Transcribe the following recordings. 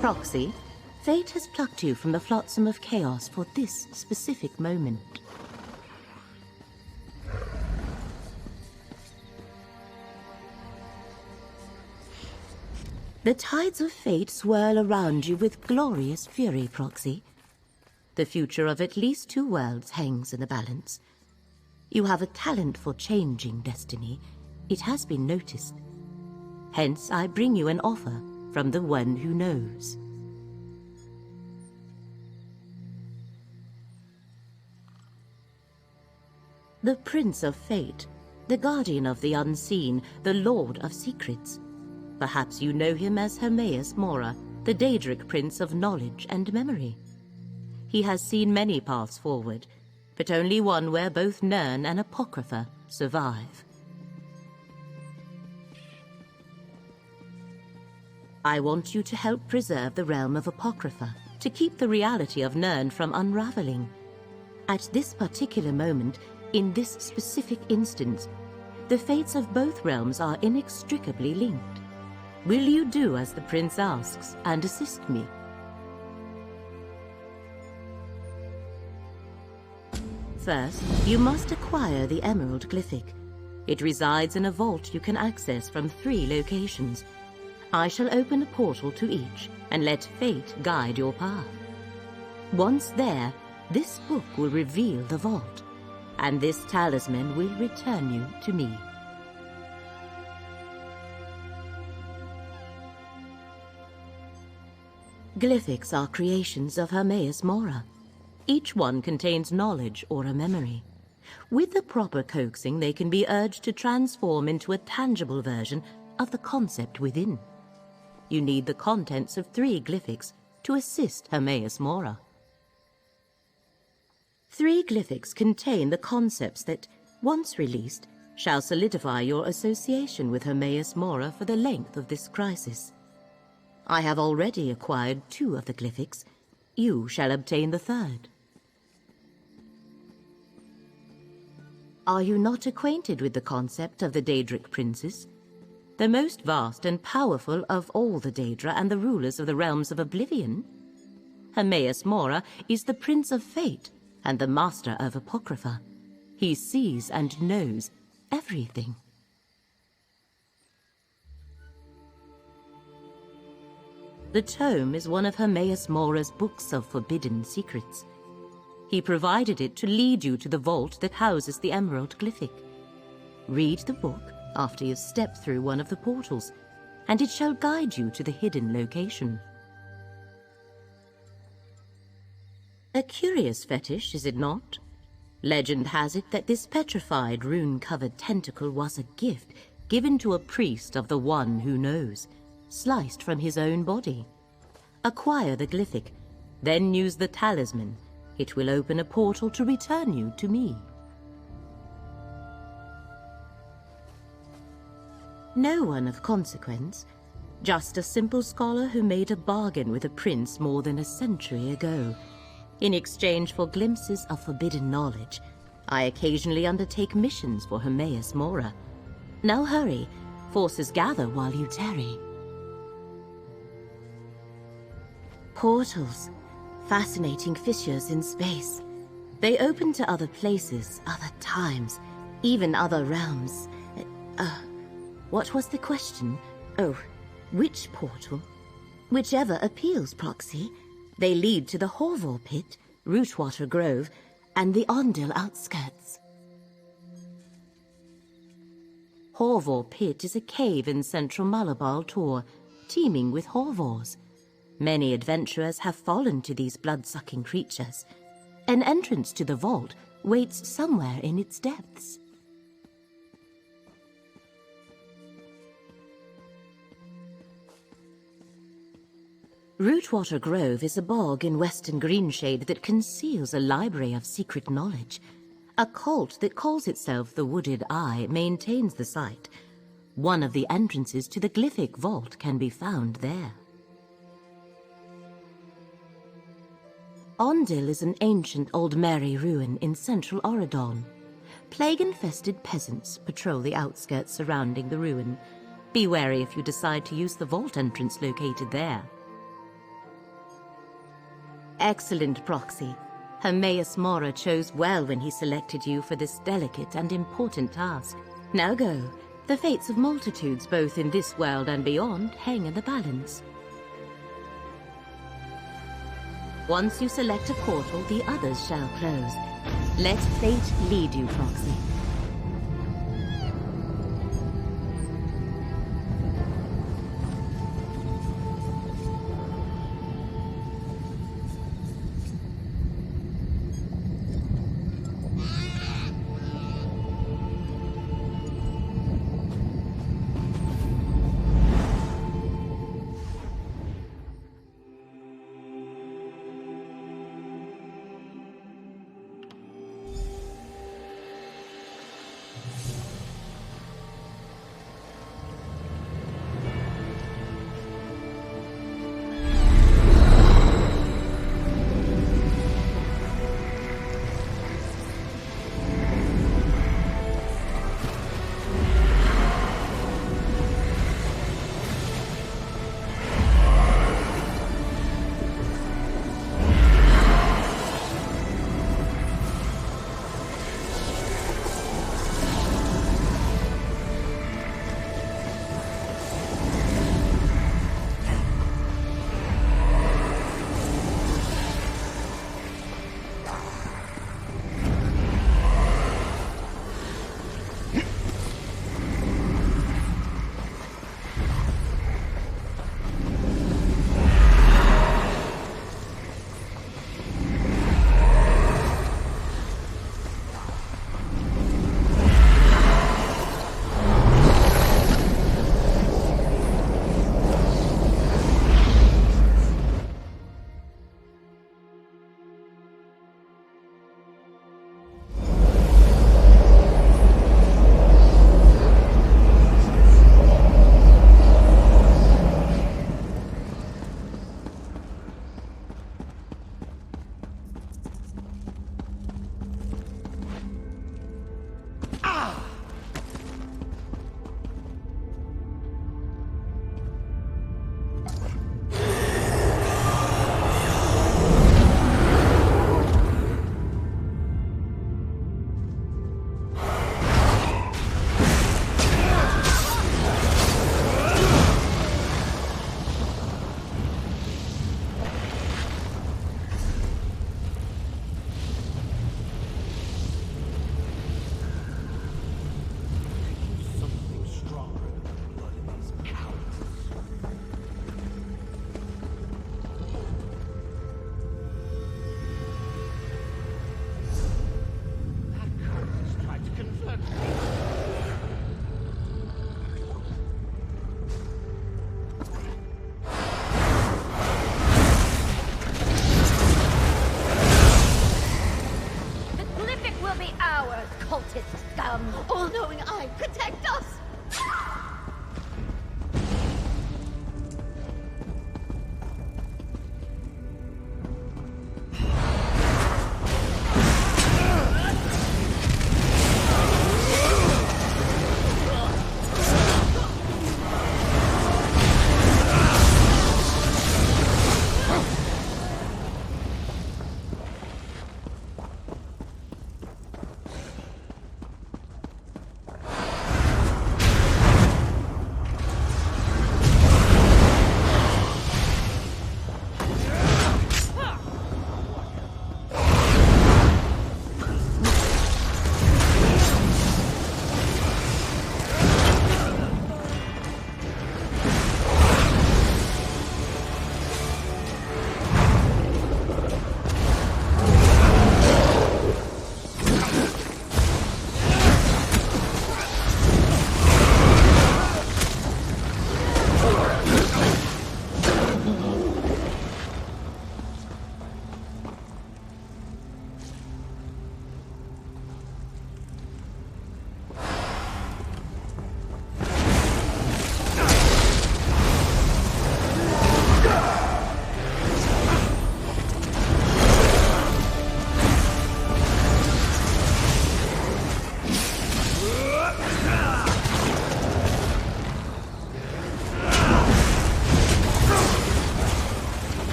Proxy, fate has plucked you from the flotsam of chaos for this specific moment. The tides of fate swirl around you with glorious fury, Proxy. The future of at least 2 worlds hangs in the balance. You have a talent for changing destiny. It has been noticed. Hence, I bring you an offer from the one who knows. The Prince of Fate, the Guardian of the Unseen, the Lord of Secrets. Perhaps you know him as Hermaeus Mora, the Daedric Prince of Knowledge and Memory. He has seen many paths forward, but only one where both Nirn and Apocrypha survive. I want you to help preserve the realm of Apocrypha, to keep the reality of Nirn from unraveling. At this particular moment, in this specific instance, the fates of both realms are inextricably linked. Will you do as the Prince asks and assist me? First, you must acquire the Emerald Glyphic. It resides in a vault you can access from 3 locations. I shall open a portal to each and let fate guide your path. Once there, this book will reveal the vault, and this talisman will return you to me. Glyphics are creations of Hermaeus Mora. Each one contains knowledge or a memory. With the proper coaxing, they can be urged to transform into a tangible version of the concept within. You need the contents of 3 glyphics to assist Hermaeus Mora. 3 glyphics contain the concepts that, once released, shall solidify your association with Hermaeus Mora for the length of this crisis. I have already acquired 2 of the glyphics. You shall obtain the 3rd. Are you not acquainted with the concept of the Daedric Princes? The most vast and powerful of all the Daedra and the rulers of the realms of Oblivion? Hermaeus Mora is the Prince of Fate and the Master of Apocrypha. He sees and knows everything. The tome is one of Hermaeus Mora's books of forbidden secrets. He provided it to lead you to the vault that houses the Emerald Glyphic. Read the book after you step through one of the portals, and it shall guide you to the hidden location. A curious fetish, is it not? Legend has it that this petrified, rune-covered tentacle was a gift given to a priest of the One Who Knows, sliced from his own body. Acquire the glyphic, then use the talisman. It will open a portal to return you to me. No one of consequence, just a simple scholar who made a bargain with a prince more than a century ago. In exchange for glimpses of forbidden knowledge, I occasionally undertake missions for Hermaeus Mora. Now hurry, forces gather while you tarry. Portals, fascinating fissures in space. They open to other places, other times, even other realms. What was the question? Oh, which portal? Whichever appeals, Proxy. They lead to the Horvor Pit, Rootwater Grove, and the Ondil outskirts. Horvor Pit is a cave in central Malabal Tor, teeming with Horvors. Many adventurers have fallen to these blood-sucking creatures. An entrance to the vault waits somewhere in its depths. Rootwater Grove is a bog in western Greenshade that conceals a library of secret knowledge. A cult that calls itself the Wooded Eye maintains the site. One of the entrances to the Glyphic Vault can be found there. Ondil is an ancient Old Mary ruin in central Oradon. Plague-infested peasants patrol the outskirts surrounding the ruin. Be wary if you decide to use the vault entrance located there. Excellent proxy. Hermaeus Mora chose well when he selected you for this delicate and important task. Now go. The fates of multitudes both in this world and beyond hang in the balance. Once you select a portal, the others shall close. Let fate lead you, proxy.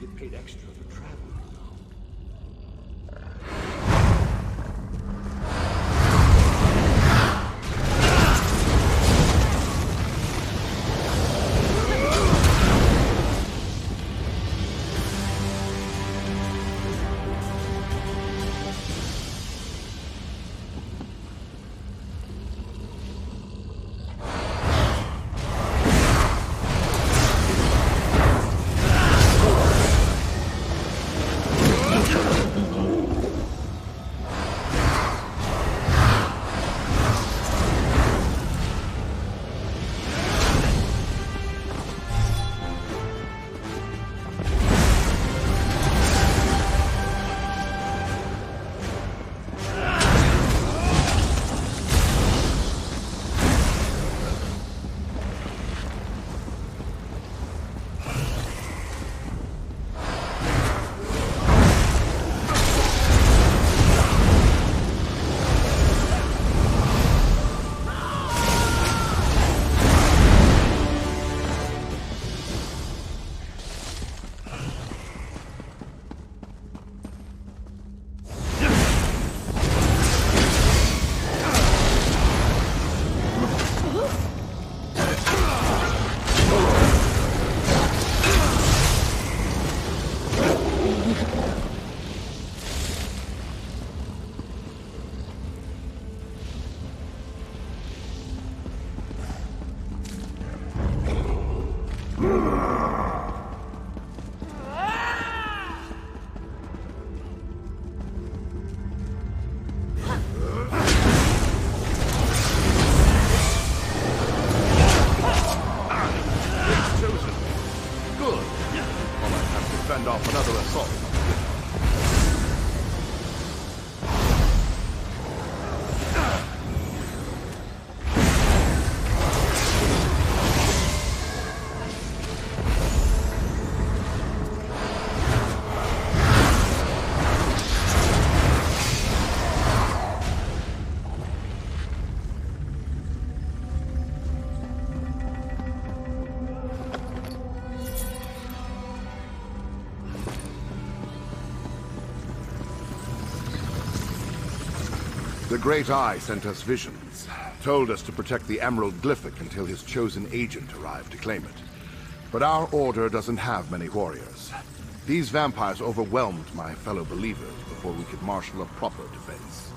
get paid extra for traveling. The Great Eye sent us visions, told us to protect the Emerald Glyphic until his chosen agent arrived to claim it. But our order doesn't have many warriors. These vampires overwhelmed my fellow believers before we could marshal a proper defense.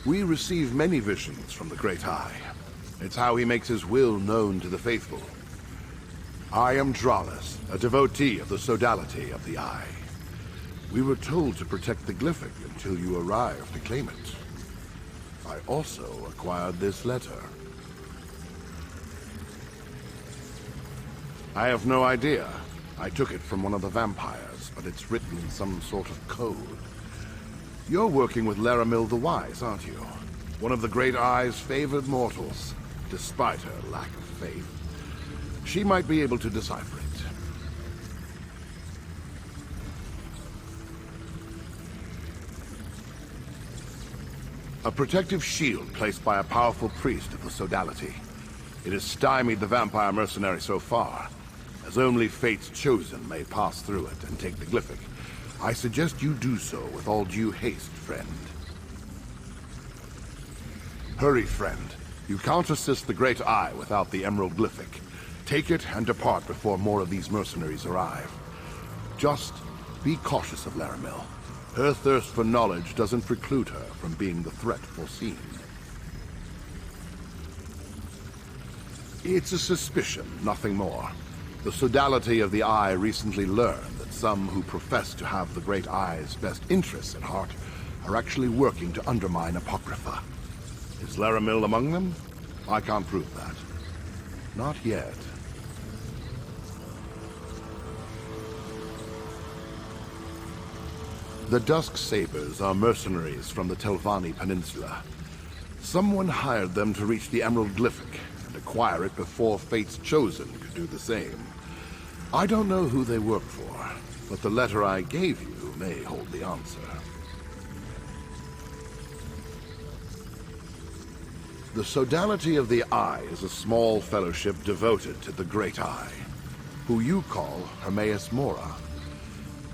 We receive many visions from the Great Eye. It's how he makes his will known to the faithful. I am Dralis, a devotee of the sodality of the Eye. We were told to protect the Glyphic until you arrived to claim it. I also acquired this letter. I have no idea. I took it from one of the vampires, but it's written in some sort of code. You're working with Laramil the Wise, aren't you? One of the Great Eye's favored mortals, despite her lack of faith. She might be able to decipher it. A protective shield placed by a powerful priest of the sodality. It has stymied the vampire mercenary so far, as only Fate's chosen may pass through it and take the Glyphic. I suggest you do so with all due haste, friend. Hurry, friend. You can't assist the Great Eye without the Emerald Glyphic. Take it and depart before more of these mercenaries arrive. Just be cautious of Laramil. Her thirst for knowledge doesn't preclude her from being the threat foreseen. It's a suspicion, nothing more. The sodality of the Eye recently learned that some who profess to have the Great Eye's best interests at heart are actually working to undermine Apocrypha. Is Laramil among them? I can't prove that. Not yet. The Dusk Sabers are mercenaries from the Telvanni Peninsula. Someone hired them to reach the Emerald Glyphic and acquire it before Fate's Chosen could do the same. I don't know who they work for, but the letter I gave you may hold the answer. The Sodality of the Eye is a small fellowship devoted to the Great Eye, who you call Hermaeus Mora.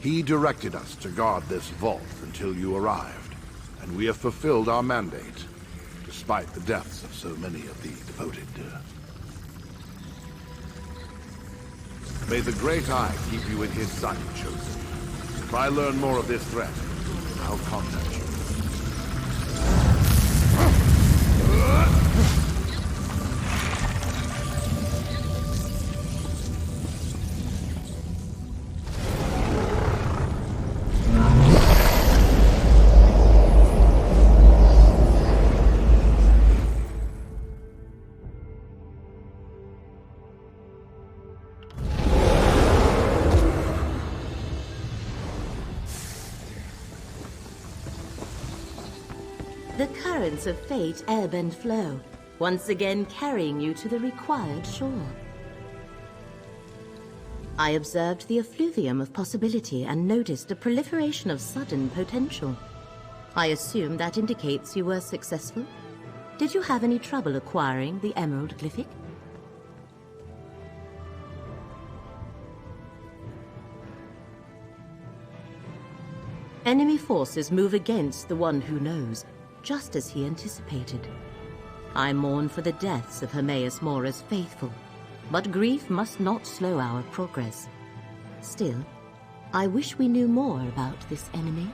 He directed us to guard this vault until you arrived, and we have fulfilled our mandate, despite the deaths of so many of the devoted. May the Great Eye keep you in his sight, Chosen. If I learn more of this threat, I'll contact you. The currents of fate ebb and flow, once again carrying you to the required shore. I observed the effluvium of possibility and noticed a proliferation of sudden potential. I assume that indicates you were successful? Did you have any trouble acquiring the Emerald Glyphic? Enemy forces move against the one who knows, just as he anticipated. I mourn for the deaths of Hermaeus Mora's faithful, but grief must not slow our progress. Still, I wish we knew more about this enemy.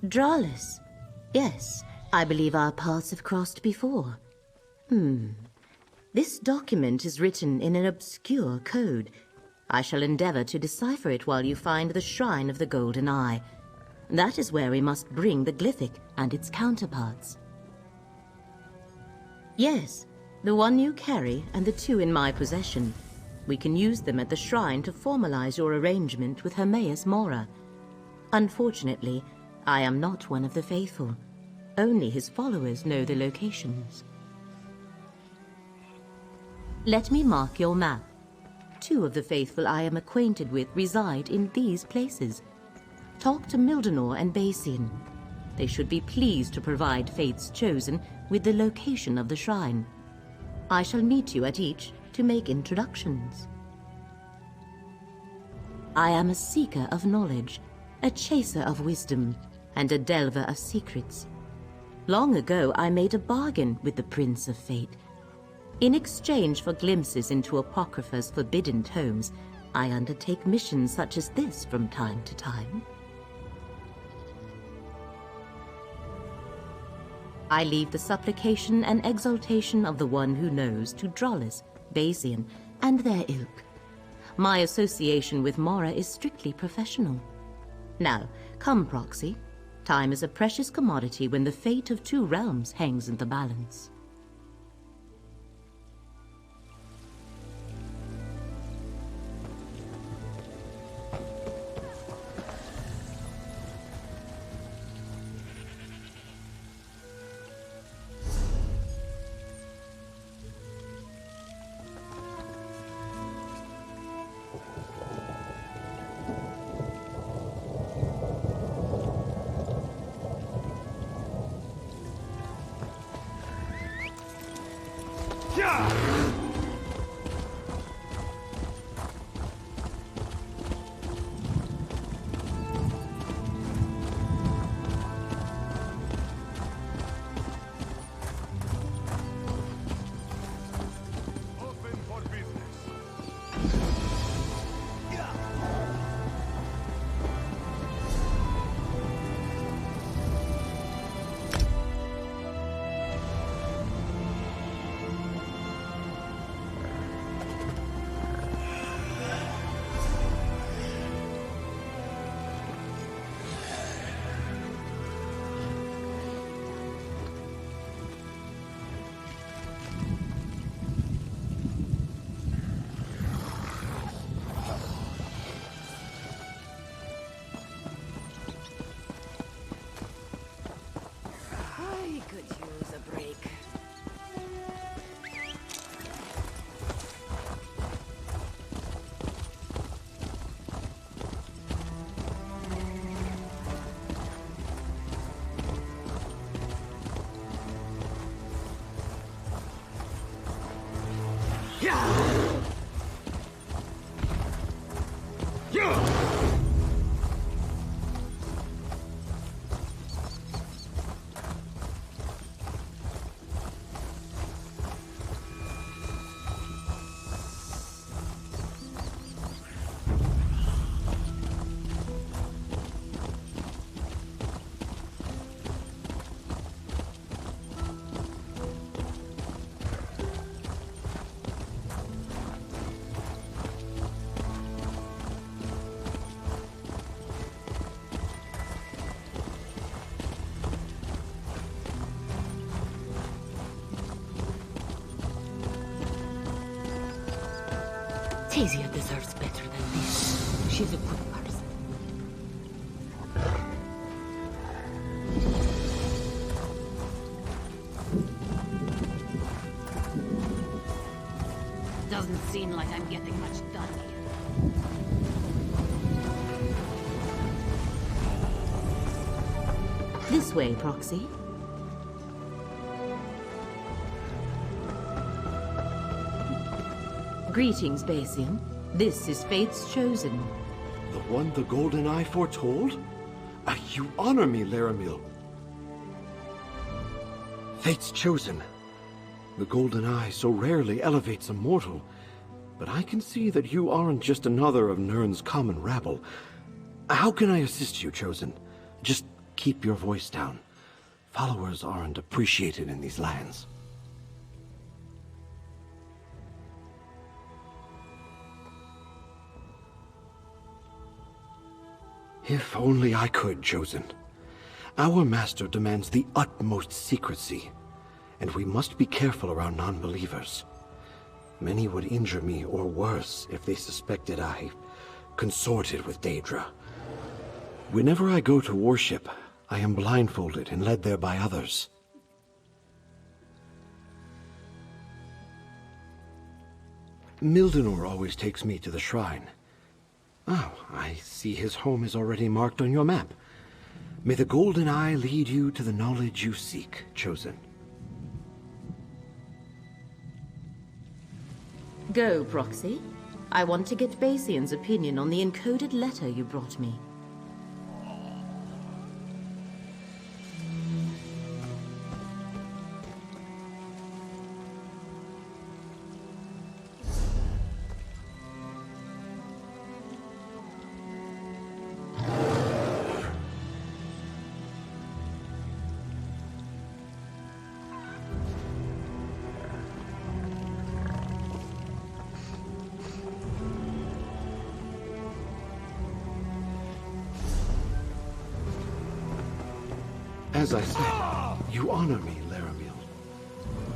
Dralis. Yes, I believe our paths have crossed before. This document is written in an obscure code. I shall endeavor to decipher it while you find the Shrine of the Golden Eye. That is where we must bring the Glyphic and its counterparts. Yes, the one you carry and the two in my possession. We can use them at the shrine to formalize your arrangement with Hermaeus Mora. Unfortunately, I am not one of the faithful. Only his followers know the locations. Let me mark your map. Two of the faithful I am acquainted with reside in these places. Talk to Mildenor and Basin. They should be pleased to provide Fate's Chosen with the location of the shrine. I shall meet you at each to make introductions. I am a seeker of knowledge, a chaser of wisdom, and a delver of secrets. Long ago I made a bargain with the Prince of Fate. In exchange for glimpses into Apocrypha's forbidden tomes, I undertake missions such as this from time to time. I leave the supplication and exaltation of the one who knows to Dralis, Basin, and their ilk. My association with Mora is strictly professional. Now, come, Proxy. Time is a precious commodity when the fate of two realms hangs in the balance. Tasia deserves better than this. She's a good person. Doesn't seem like I'm getting much done here. This way, Proxy. Greetings, Basian. This is Fate's Chosen. The one the Golden Eye foretold? You honor me, Laramil. Fate's Chosen. The Golden Eye so rarely elevates a mortal. But I can see that you aren't just another of Nirn's common rabble. How can I assist you, Chosen? Just keep your voice down. Followers aren't appreciated in these lands. If only I could, Chosen. Our master demands the utmost secrecy, and we must be careful around non-believers. Many would injure me, or worse, if they suspected I consorted with Daedra. Whenever I go to worship, I am blindfolded and led there by others. Mildenor always takes me to the shrine. Oh, I see his home is already marked on your map. May the Golden Eye lead you to the knowledge you seek, Chosen. Go, Proxy. I want to get Basian's opinion on the encoded letter you brought me. As I said, you honor me, Laramil.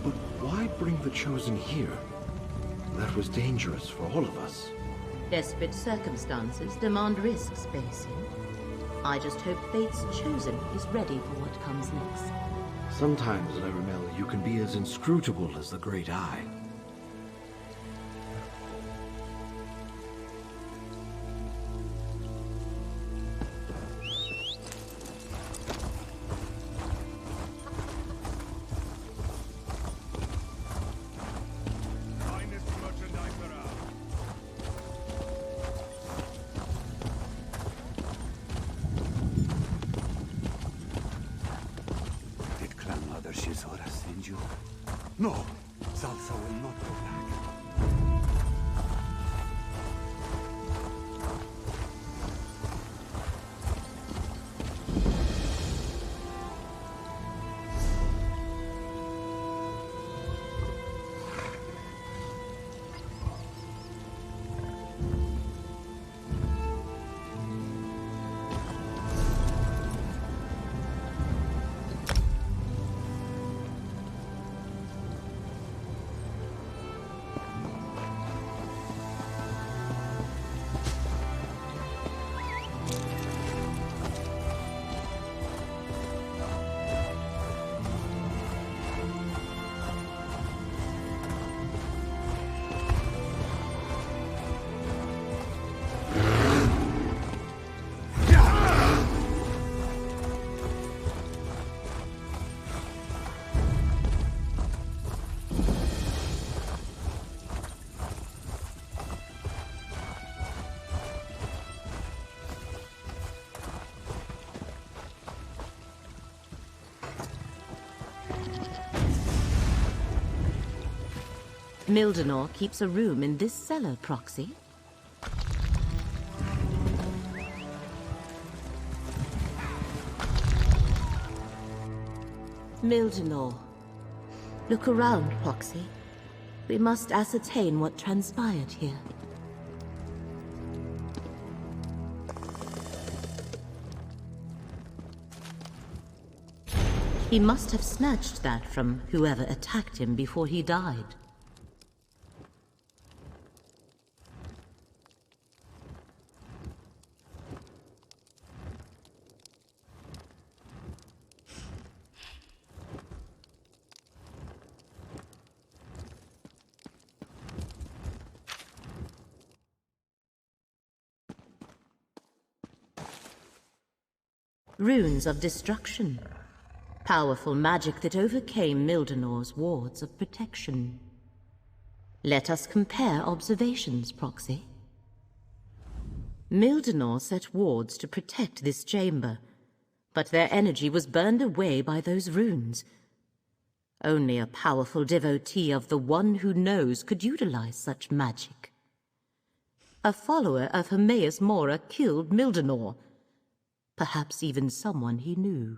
But why bring the Chosen here? That was dangerous for all of us. Desperate circumstances demand risks, Basian. I just hope Fate's Chosen is ready for what comes next. Sometimes, Laramil, you can be as inscrutable as the Great Eye. No, Salsa will not go back. Mildenor keeps a room in this cellar, Proxy. Mildenor. Look around, Proxy. We must ascertain what transpired here. He must have snatched that from whoever attacked him before he died. Runes of destruction. Powerful magic that overcame Mildenor's wards of protection. Let us compare observations, Proxy. Mildenor set wards to protect this chamber, but their energy was burned away by those runes. Only a powerful devotee of the One Who Knows could utilize such magic. A follower of Hermaeus Mora killed Mildenor. Perhaps even someone he knew.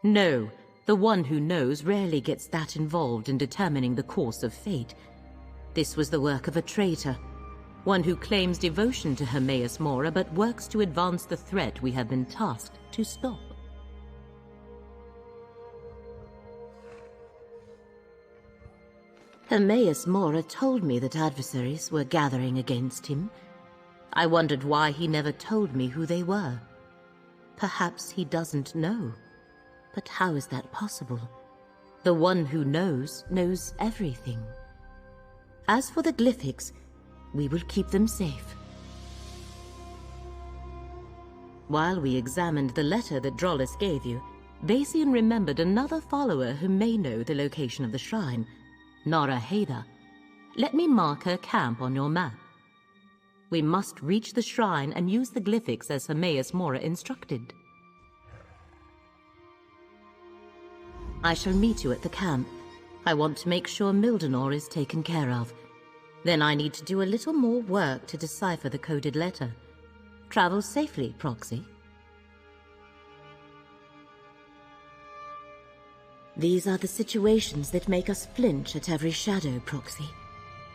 No, the One Who Knows rarely gets that involved in determining the course of fate. This was the work of a traitor, one who claims devotion to Hermaeus Mora but works to advance the threat we have been tasked to stop. Hermaeus Mora told me that adversaries were gathering against him. I wondered why he never told me who they were. Perhaps he doesn't know. But how is that possible? The One Who knows everything. As for the glyphics, we will keep them safe. While we examined the letter that Drollis gave you, Basian remembered another follower who may know the location of the shrine, Nora Haida. Let me mark her camp on your map. We must reach the shrine and use the glyphics as Hermaeus Mora instructed. I shall meet you at the camp. I want to make sure Mildenor is taken care of. Then I need to do a little more work to decipher the coded letter. Travel safely, Proxy. These are the situations that make us flinch at every shadow, Proxy.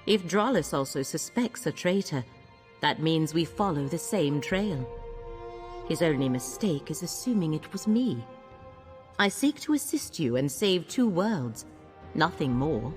If Drollis also suspects a traitor, that means we follow the same trail. His only mistake is assuming it was me. I seek to assist you and save 2 worlds, nothing more.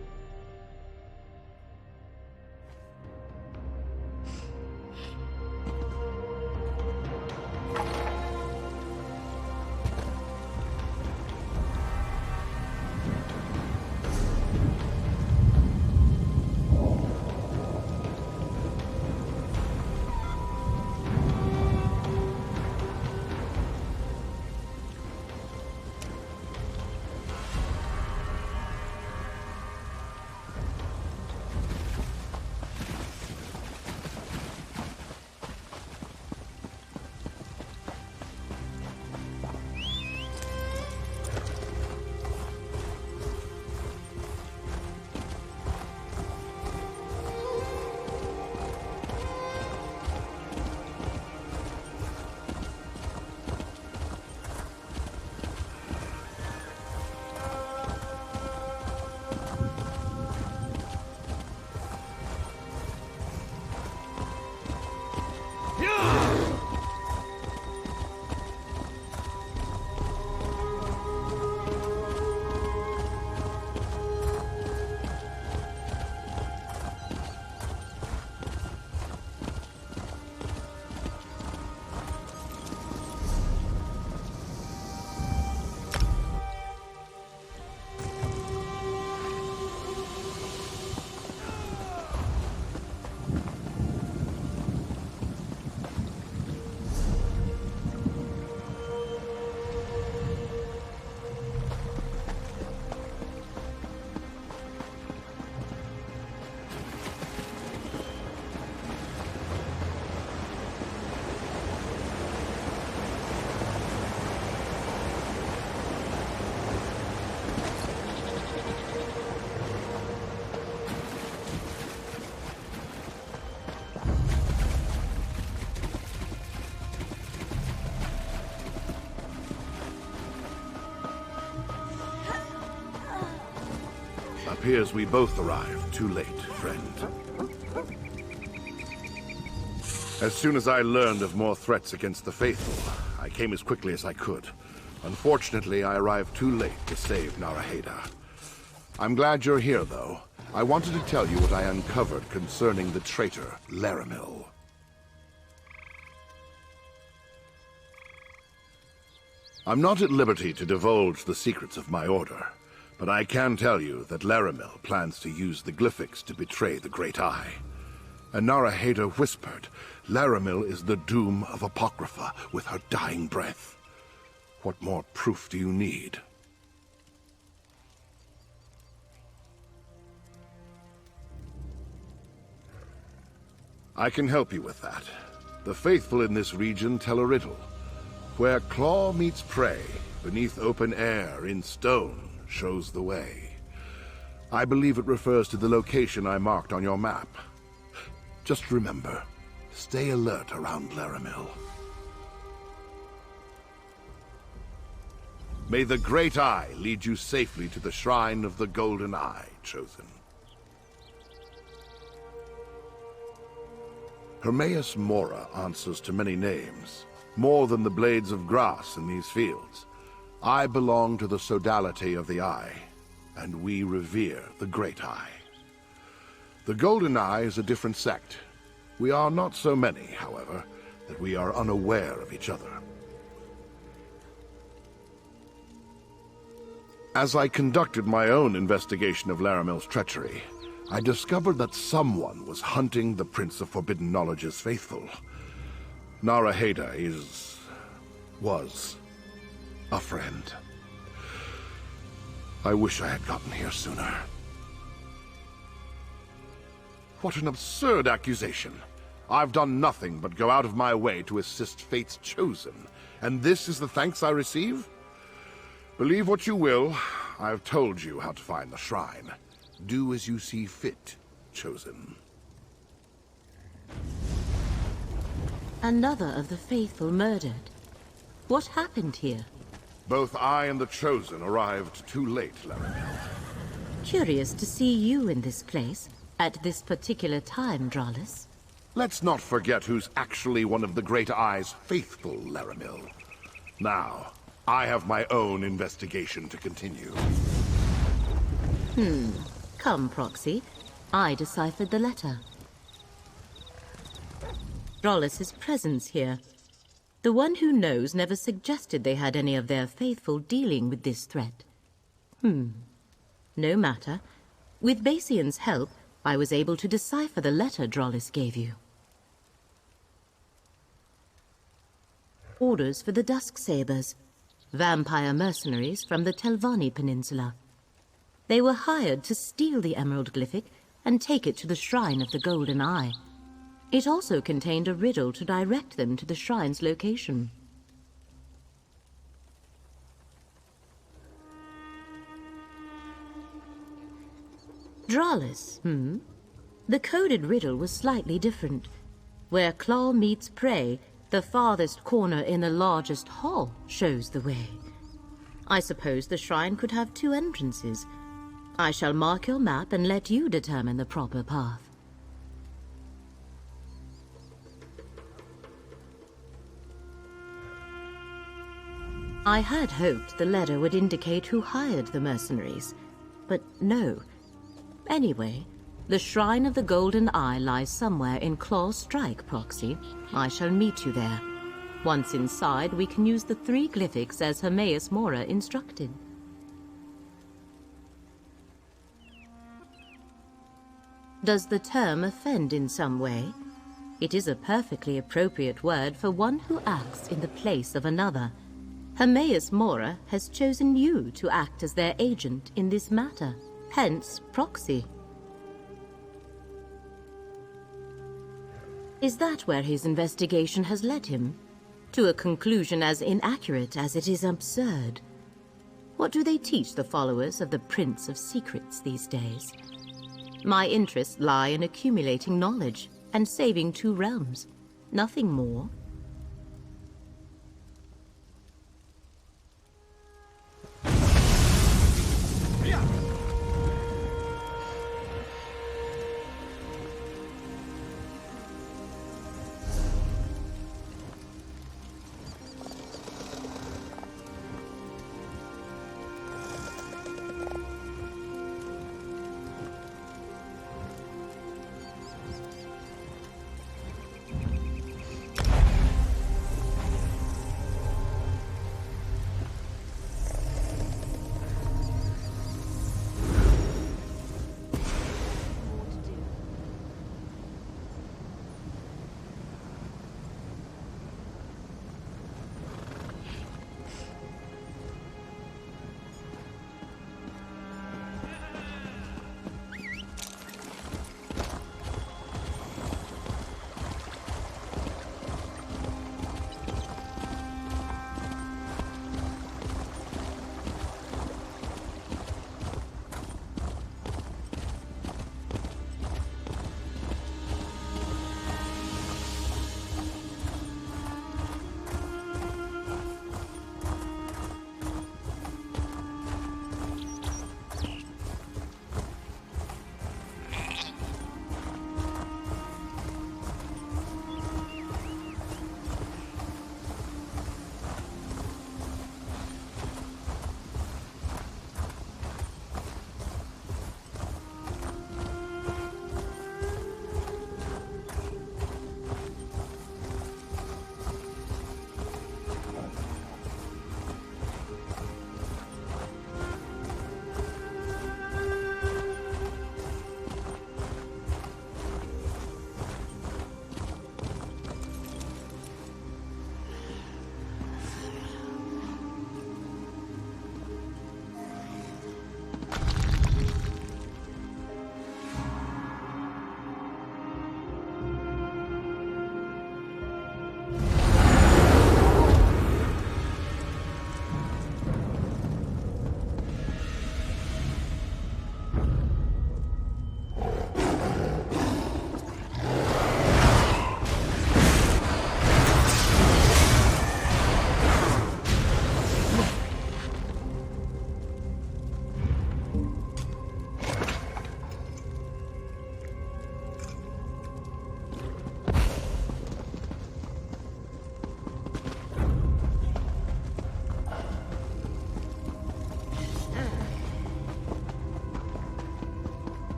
appears we both arrived too late, friend. As soon as I learned of more threats against the faithful, I came as quickly as I could. Unfortunately, I arrived too late to save Naraheda. I'm glad you're here, though. I wanted to tell you what I uncovered concerning the traitor, Laramil. I'm not at liberty to divulge the secrets of my order, but I can tell you that Laramil plans to use the Glyphics to betray the Great Eye. And Naraheda whispered, Laramil is the doom of Apocrypha with her dying breath. What more proof do you need? I can help you with that. The faithful in this region tell a riddle. Where claw meets prey, beneath open air, in stone, shows the way. I believe it refers to the location I marked on your map. Just remember, stay alert around Laramil. May the Great Eye lead you safely to the Shrine of the Golden Eye, Chosen. Hermaeus Mora answers to many names, more than the blades of grass in these fields. I belong to the Sodality of the Eye, and we revere the Great Eye. The Golden Eye is a different sect. We are not so many, however, that we are unaware of each other. As I conducted my own investigation of Laramil's treachery, I discovered that someone was hunting the Prince of Forbidden Knowledge's faithful. Naraheda was a friend. I wish I had gotten here sooner. What an absurd accusation! I've done nothing but go out of my way to assist Fate's Chosen, and this is the thanks I receive? Believe what you will, I've told you how to find the shrine. Do as you see fit, Chosen. Another of the faithful murdered. What happened here? Both I and the Chosen arrived too late, Laramil. Curious to see you in this place, at this particular time, Dralis. Let's not forget who's actually one of the Great Eye's faithful, Laramil. Now, I have my own investigation to continue. Come, Proxy. I deciphered the letter. Drollis's presence here. The one who knows never suggested they had any of their faithful dealing with this threat. No matter. With Basian's help, I was able to decipher the letter Drollis gave you. Orders for the Dusksabers, vampire mercenaries from the Telvanni Peninsula. They were hired to steal the Emerald Glyphic and take it to the Shrine of the Golden Eye. It also contained a riddle to direct them to the shrine's location. Dralis, The coded riddle was slightly different. Where claw meets prey, the farthest corner in the largest hall shows the way. I suppose the shrine could have two entrances. I shall mark your map and let you determine the proper path. I had hoped the letter would indicate who hired the mercenaries, but no. Anyway, the Shrine of the Golden Eye lies somewhere in Claw Strike, Proxy. I shall meet you there. Once inside, we can use the 3 glyphics as Hermaeus Mora instructed. Does the term offend in some way? It is a perfectly appropriate word for one who acts in the place of another. Hermaeus Mora has chosen you to act as their agent in this matter, hence Proxy. Is that where his investigation has led him? To a conclusion as inaccurate as it is absurd. What do they teach the followers of the Prince of Secrets these days? My interests lie in accumulating knowledge and saving 2 realms. Nothing more.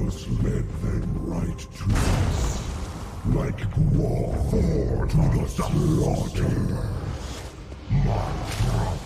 Chaos led them right to us, like dwarf to the slaughter. My brother.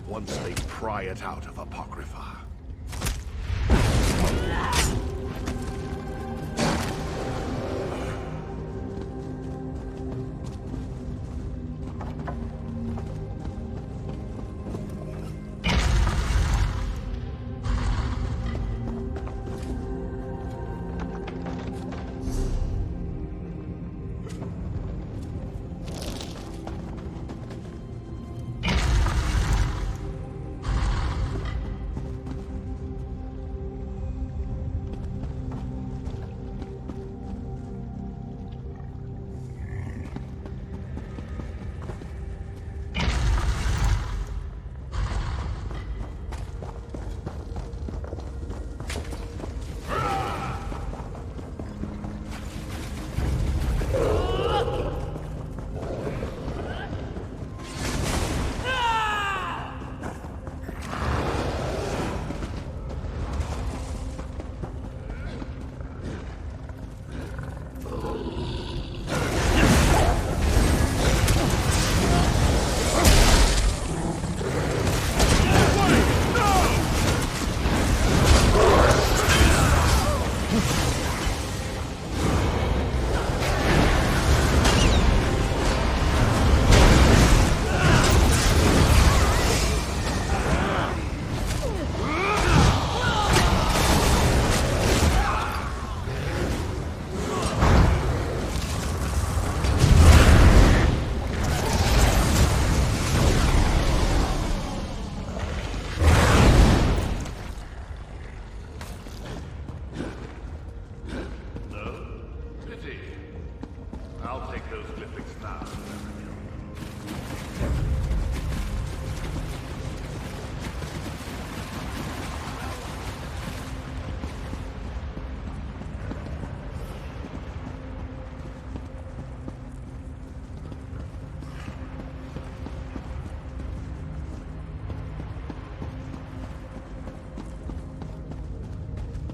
Once they pry it out of Apocrypha.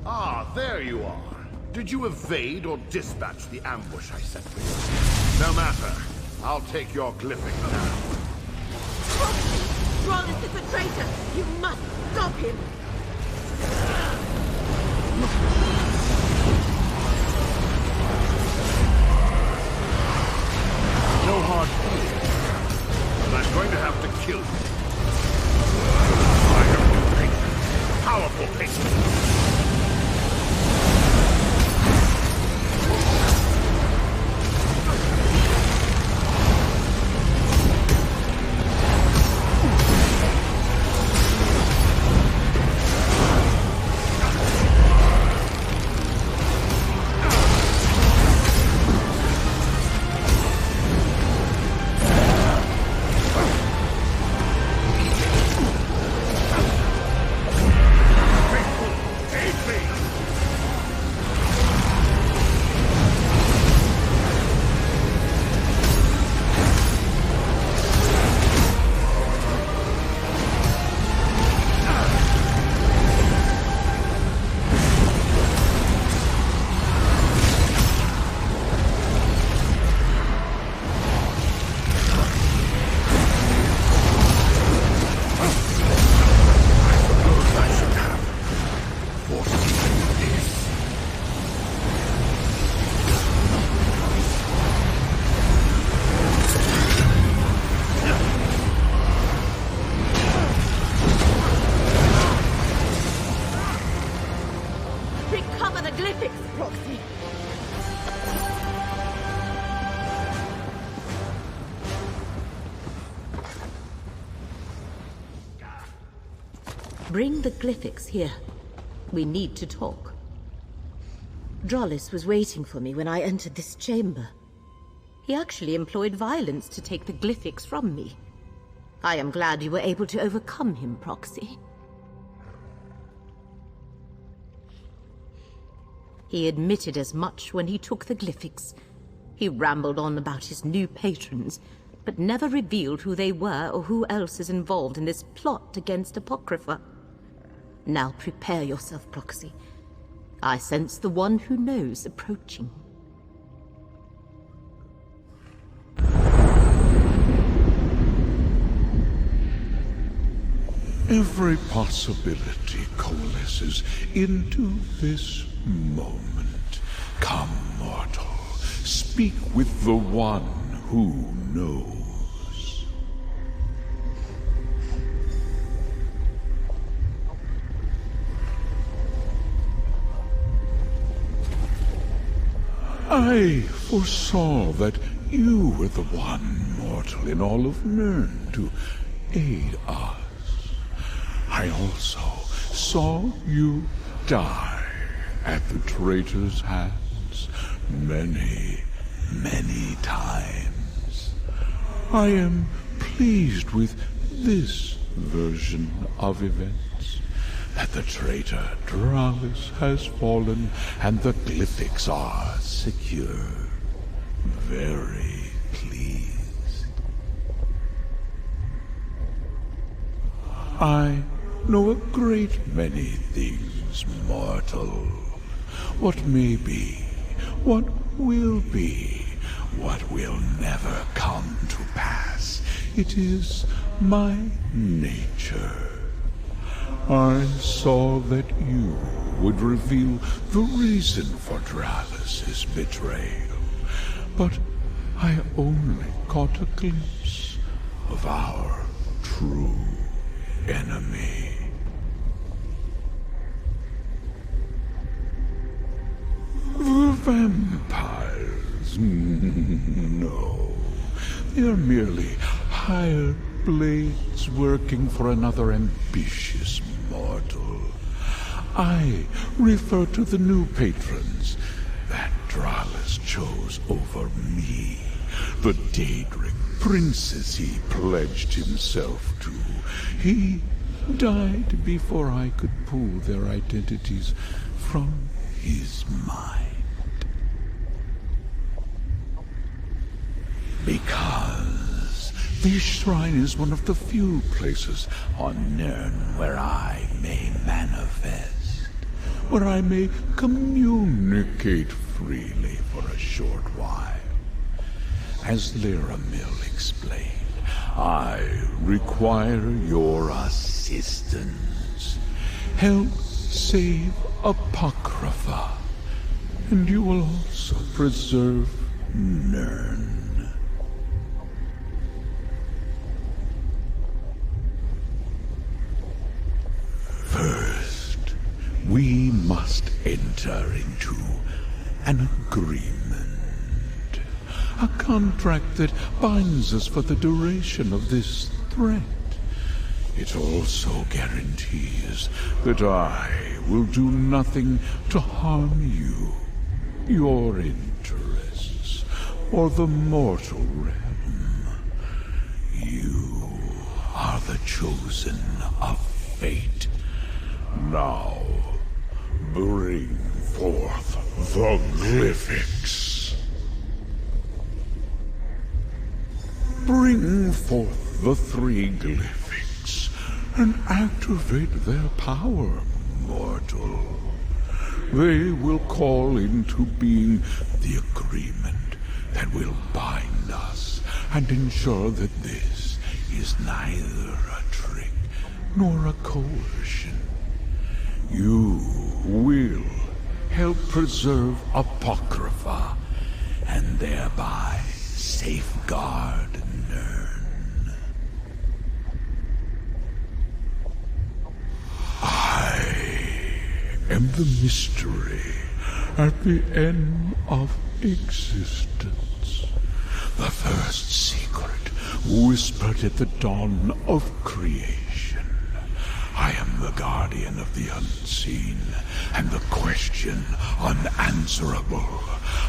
Ah, there you are. Did you evade or dispatch the ambush I set for you? No matter. I'll take your glyphic now. Ronus is a traitor! You must stop him! No hard feelings. Bring the glyphics here. We need to talk. Drollis was waiting for me when I entered this chamber. He actually employed violence to take the glyphics from me. I am glad you were able to overcome him, Proxy. He admitted as much when he took the glyphics. He rambled on about his new patrons, but never revealed who they were or who else is involved in this plot against Apocrypha. Now prepare yourself, Proxy. I sense the one who knows approaching. Every possibility coalesces into this moment. Come, mortal, speak with the one who knows. I foresaw that you were the one mortal in all of Nirn to aid us. I also saw you die at the traitor's hands many, many times. I am pleased with this version of events, that the traitor Drollis has fallen and the glyphics are secure. Very pleased. I know a great many things, mortal. What may be, what will be, what will never come to pass. It is my nature. I saw that you would reveal the reason for Drollis's betrayal, but I only caught a glimpse of our true enemy. The vampires? No. They are merely hired blades working for another ambitious mortal. I refer to the new patrons that Drollis chose over me, the Daedric princes he pledged himself to. He died before I could pull their identities from his mind. Because this shrine is one of the few places on Nirn where I may manifest, where I may communicate freely for a short while. As Lyramil explained, I require your assistance. Help save Apocrypha, and you will also preserve Nirn. First, we must enter into an agreement. A contract that binds us for the duration of this threat. It also guarantees that I will do nothing to harm you, your interests, or the mortal realm. You are the chosen of fate. Now, bring forth the glyphics. Bring forth the 3 glyphics and activate their power, mortal. They will call into being the agreement that will bind us and ensure that this is neither a trick nor a coercion. You will help preserve Apocrypha and thereby safeguard Nirn. I am the mystery at the end of existence. The first secret whispered at the dawn of creation. I am the guardian of the unseen, and the question unanswerable.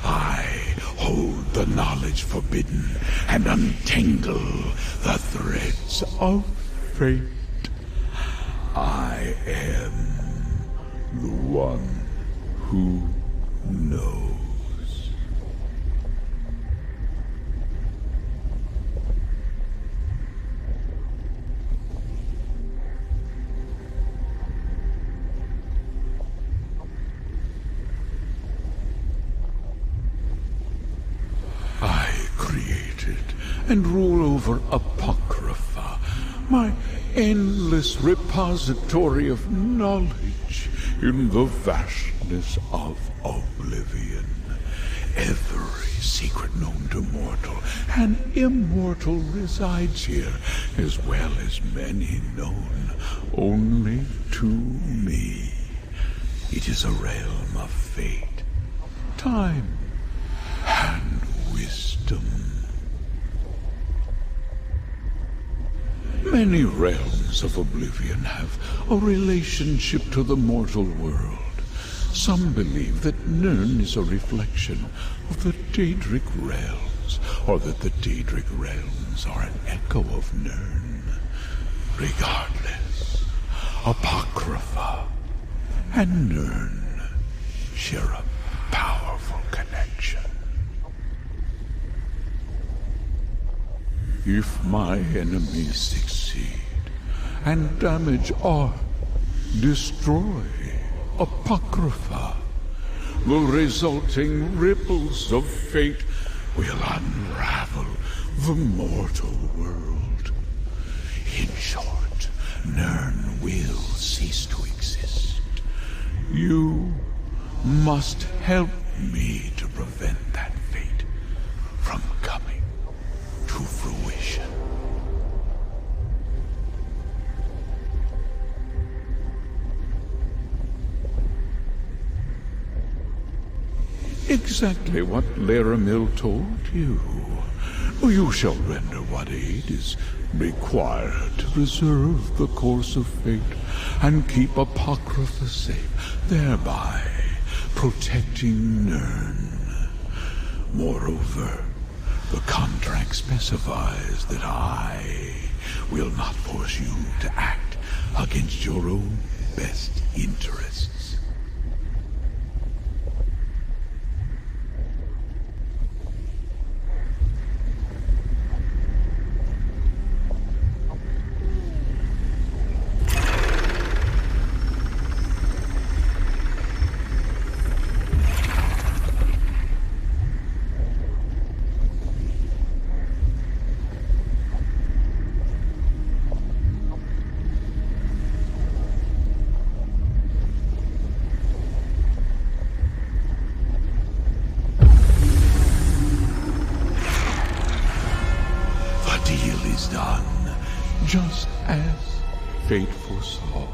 I hold the knowledge forbidden, and untangle the threads of fate. I am the one who knows. I created and rule over Apocrypha, my endless repository of knowledge in the vastness of oblivion. Every secret known to mortal and immortal resides here, as well as many known only to me. It is a realm of fate, time, and wisdom. Many realms of oblivion have a relationship to the mortal world. Some believe that Nirn is a reflection of the Daedric realms, or that the Daedric realms are an echo of Nirn. Regardless, Apocrypha and Nirn share a powerful connection. If my enemies succeed and damage or destroy Apocrypha, the resulting ripples of fate will unravel the mortal world. In short, Nirn will cease to exist. You must help me to prevent that fate from coming to fruition. Exactly what Laramil told you. You shall render what aid is required to preserve the course of fate and keep Apocrypha safe, thereby protecting Nirn. Moreover, the contract specifies that I will not force you to act against your own best interests. Just as fate foresaw.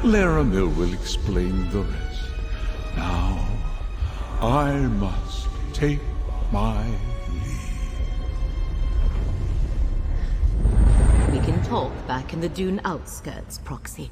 Laramil will explain the rest. Now, I must take my leave. We can talk back in the dune outskirts, Proxy.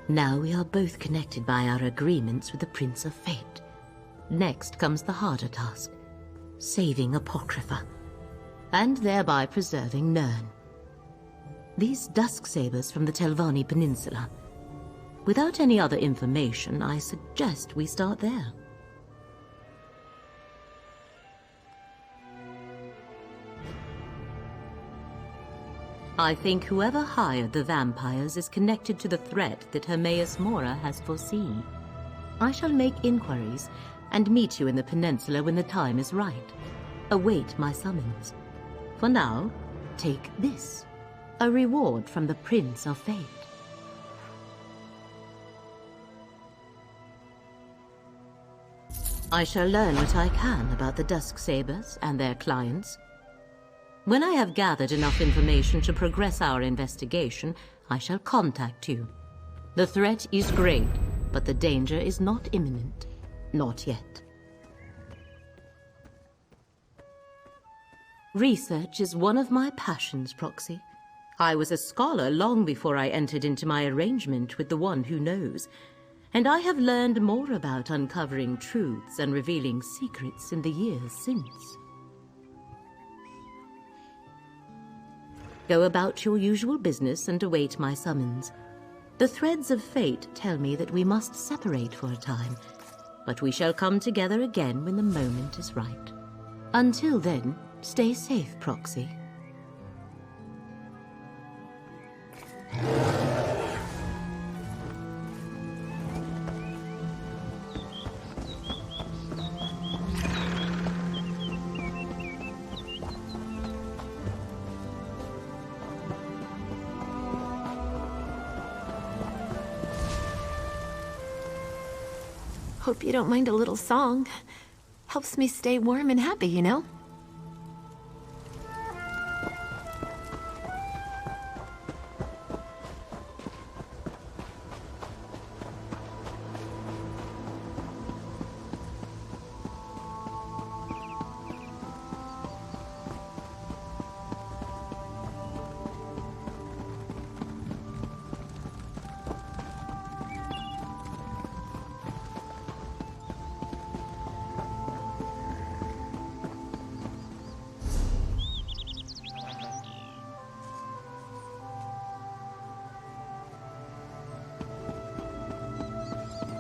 Now we are both connected by our agreements with the Prince of Fate. Next comes the harder task, saving Apocrypha, and thereby preserving Nirn. These Dusksabers from the Telvanni Peninsula. Without any other information, I suggest we start there. I think whoever hired the vampires is connected to the threat that Hermaeus Mora has foreseen. I shall make inquiries and meet you in the peninsula when the time is right. Await my summons. For now, take this, a reward from the Prince of Fate. I shall learn what I can about the Dusksabers and their clients. When I have gathered enough information to progress our investigation, I shall contact you. The threat is great, but the danger is not imminent. Not yet. Research is one of my passions, Proxy. I was a scholar long before I entered into my arrangement with the one who knows, and I have learned more about uncovering truths and revealing secrets in the years since. Go about your usual business and await my summons. The threads of fate tell me that we must separate for a time, but we shall come together again when the moment is right. Until then, stay safe, Proxy. Hope you don't mind a little song. Helps me stay warm and happy, you know?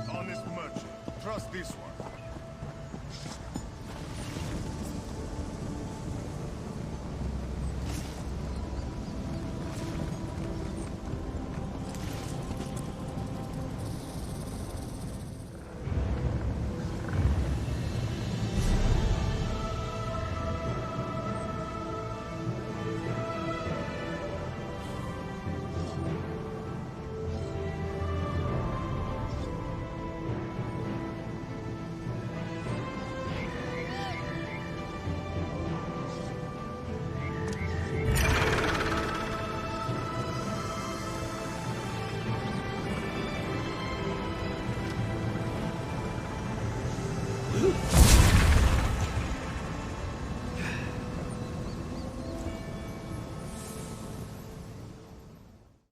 Honest merchant, trust this one.